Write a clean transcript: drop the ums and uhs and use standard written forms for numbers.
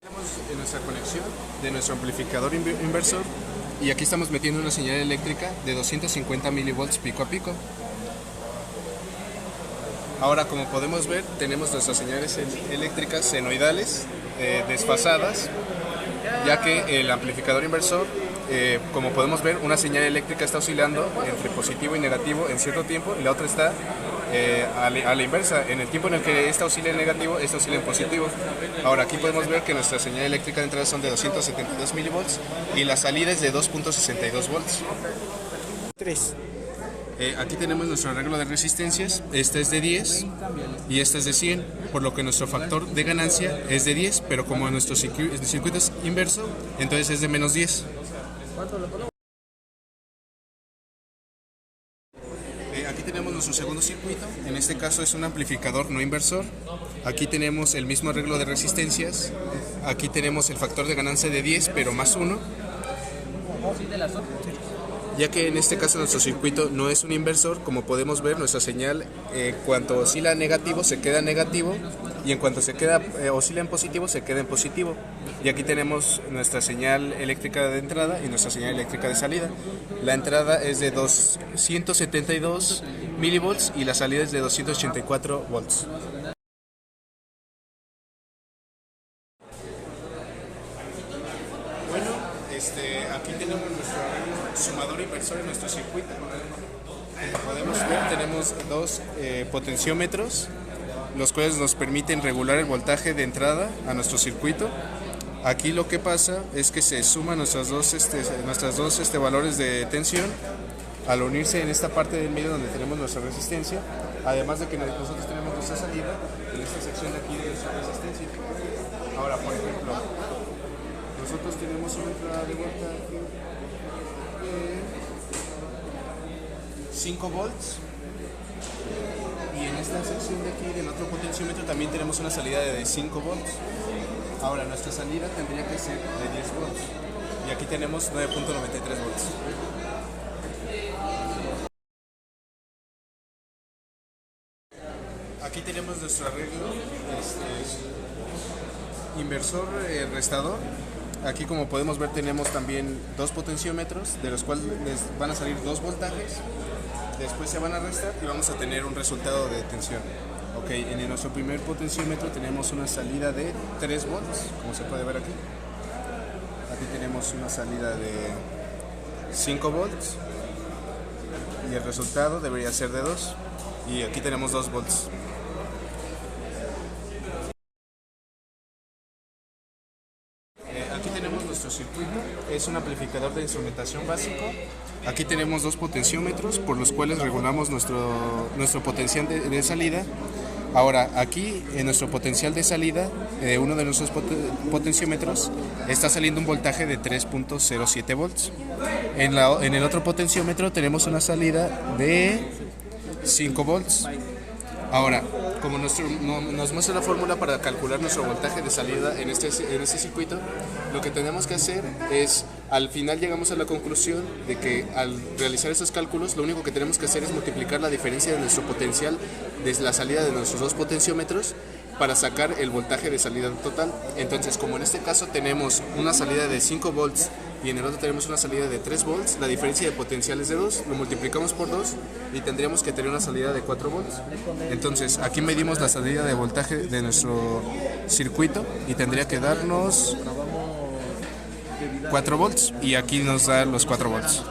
Estamos en nuestra conexión de nuestro amplificador inversor y aquí estamos metiendo una señal eléctrica de 250 milivolts pico a pico. Ahora, como podemos ver, tenemos nuestras señales eléctricas senoidales desfasadas, ya que el amplificador inversor, como podemos ver, una señal eléctrica está oscilando entre positivo y negativo en cierto tiempo y la otra está a la inversa. En el tiempo en el que esta oscila en negativo, esta oscila en positivo. Ahora aquí podemos ver que nuestra señal eléctrica de entrada son de 272 milivolts y la salida es de 2.62 volts. 3. Aquí tenemos nuestro arreglo de resistencias. Esta es de 10 y esta es de 100, por lo que nuestro factor de ganancia es de 10, pero como nuestro circuito es inverso, entonces es de menos 10. Aquí tenemos nuestro segundo circuito. En este caso es un amplificador no inversor. Aquí tenemos el mismo arreglo de resistencias. Aquí tenemos el factor de ganancia de 10, pero más 1. Ya que en este caso nuestro circuito no es un inversor, como podemos ver, nuestra señal cuanto oscila negativo se queda negativo y en cuanto oscila en positivo se queda en positivo. Y aquí tenemos nuestra señal eléctrica de entrada y nuestra señal eléctrica de salida. La entrada es de 272 milivolts y la salida es de 284 volts. Bueno, aquí tenemos nuestro sumador inversor en nuestro circuito. Como podemos ver, tenemos dos potenciómetros, los cuales nos permiten regular el voltaje de entrada a nuestro circuito. Aquí lo que pasa es que se suman nuestros dos valores de tensión al unirse en esta parte del medio donde tenemos nuestra resistencia, además de que nosotros tenemos nuestra salida en esta sección de aquí de nuestra resistencia. Ahora, por ejemplo, nosotros tenemos una entrada de voltaje de 5 volts y en esta sección de aquí del otro potenciómetro también tenemos una salida de 5 volts. Ahora nuestra salida tendría que ser de 10 volts y aquí tenemos 9.93 volts. Aquí tenemos nuestro arreglo inversor restador. Aquí, como podemos ver, tenemos también dos potenciómetros de los cuales van a salir dos voltajes, después se van a restar y vamos a tener un resultado de tensión. Ok, en nuestro primer potenciómetro tenemos una salida de 3 volts, como se puede ver aquí. Aquí tenemos una salida de 5 volts y el resultado debería ser de 2 y aquí tenemos 2 volts. Aquí tenemos nuestro circuito, es un amplificador de instrumentación básico. Aquí tenemos dos potenciómetros por los cuales regulamos nuestro potencial de salida. Ahora, aquí en nuestro potencial de salida, uno de nuestros potenciómetros está saliendo un voltaje de 3.07 volts. En el otro potenciómetro tenemos una salida de 5 volts. Ahora, como nos muestra la fórmula para calcular nuestro voltaje de salida en este circuito, lo que tenemos que hacer es, al final llegamos a la conclusión de que al realizar estos cálculos, lo único que tenemos que hacer es multiplicar la diferencia de nuestro potencial desde la salida de nuestros dos potenciómetros para sacar el voltaje de salida total. Entonces, como en este caso tenemos una salida de 5 volts y en el otro tenemos una salida de 3 volts, la diferencia de potencial es de 2, lo multiplicamos por 2 y tendríamos que tener una salida de 4 volts. Entonces, aquí medimos la salida de voltaje de nuestro circuito y tendría que darnos 4 volts y aquí nos da los 4 volts.